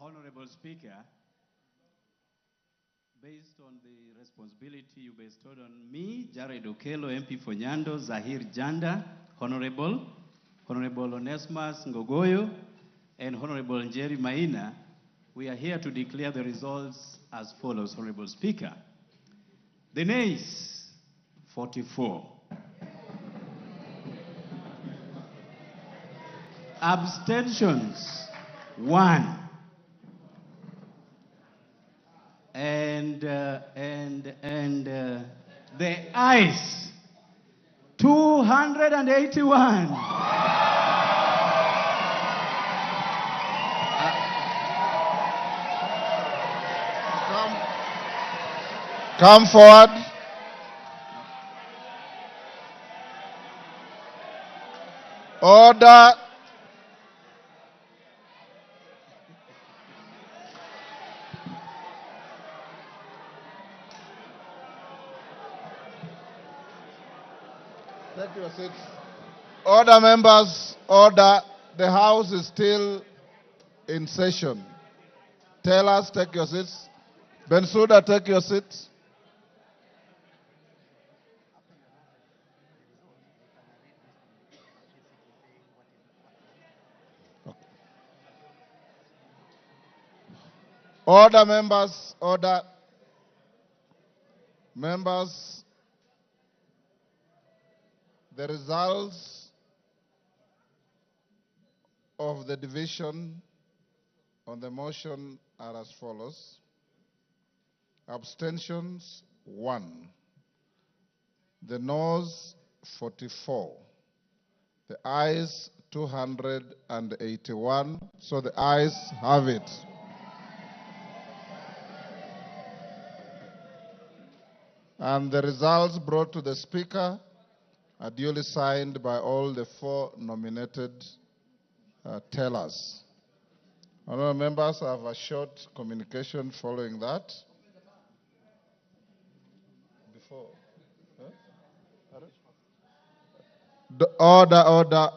Honorable Speaker, based on the responsibility you bestowed on me, Jared Okello, MP for Nyando, Zahir Janda, Honorable Onesmus Ngogoyo, and Honorable Njeri Maina, we are here to declare the results as follows, Honorable Speaker. The nays, 44. Abstentions, 1. And the ayes, 281. Come forward. Order. Take your seats. Order, members. Order. The House is still in session. Tellers, take your seats. Bensouda, take your seats. Order, members. Order. Members, the results of the division on the motion are as follows. Abstentions, 1. The noes, 44. The ayes, 281. So the ayes have it. And the results brought to the Speaker are duly signed by all the 4 nominated tellers. Honourable members, I have a short communication following that. Order.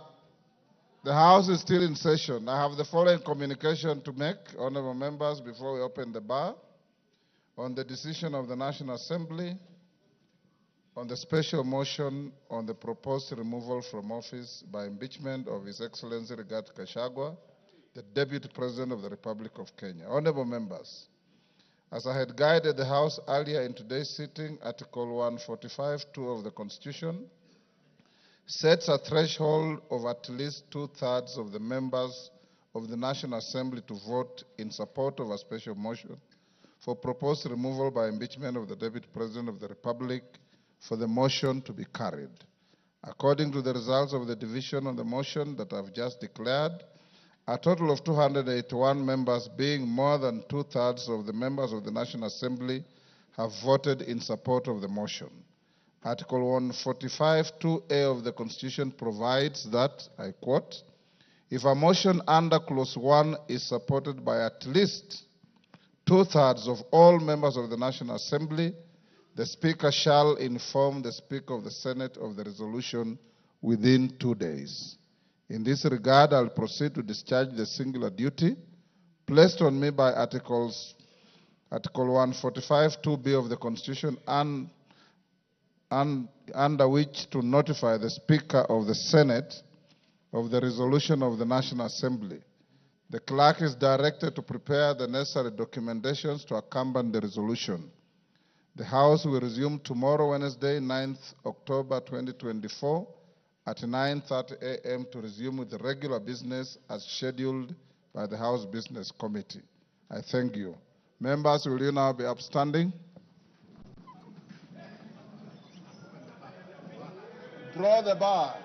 The House is still in session. I have the following communication to make, honourable members, before we open the bar. On the decision of the National Assembly, on the special motion on the proposed removal from office by impeachment of His Excellency Rigathi Gachagua, the Deputy President of the Republic of Kenya. Honourable members, as I had guided the House earlier in today's sitting, Article 145(2) of the Constitution sets a threshold of at least 2/3 of the members of the National Assembly to vote in support of a special motion for proposed removal by impeachment of the Deputy President of the Republic for the motion to be carried. According to the results of the division on the motion that I've just declared, a total of 281 members, being more than 2/3 of the members of the National Assembly, have voted in support of the motion. Article 145(2)(a) of the Constitution provides that, I quote, if a motion under Clause 1 is supported by at least 2/3 of all members of the National Assembly, the Speaker shall inform the Speaker of the Senate of the resolution within 2 days. In this regard, I will proceed to discharge the singular duty placed on me by Article 145(2)(b) of the Constitution under which to notify the Speaker of the Senate of the resolution of the National Assembly. The clerk is directed to prepare the necessary documentations to accompany the resolution. The House will resume tomorrow, Wednesday, 9th October 2024, at 9:30 a.m. to resume with the regular business as scheduled by the House Business Committee. I thank you. Members, will you now be upstanding? Draw the bar.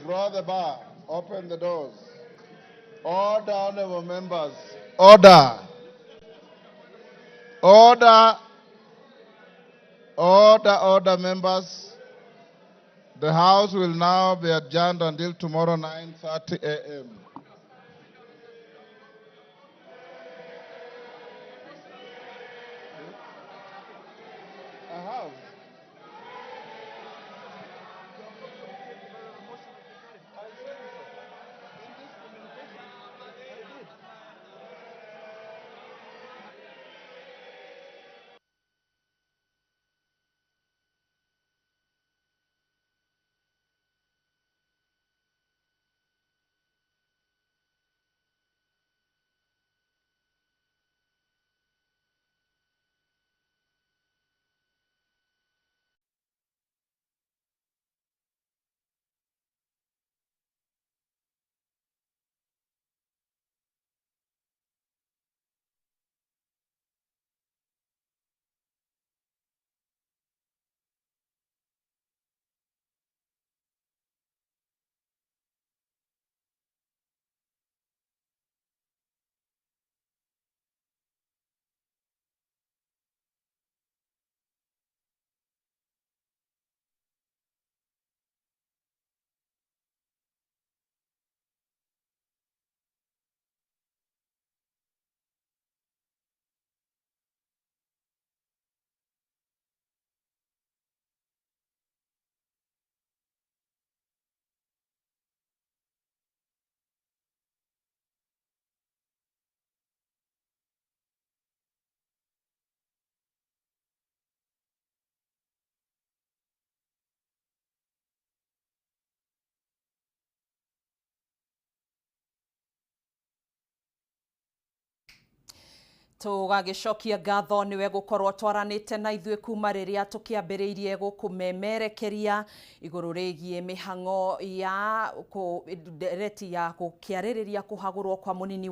Draw the bar. Open the doors. Order, honourable members. Order. Order. Order, members. The House will now be adjourned until tomorrow, 9:30 a.m. I have. Tugagicokia ngatho niwe gukorwo twaranite na ithuĩ kuma rĩrĩa tukiambĩrĩirie gũkũmemerekeria igũrũ rĩgiĩ mĩhango ya kũreti ya gũkĩarĩrĩria kũhagũrwo kwa mũnini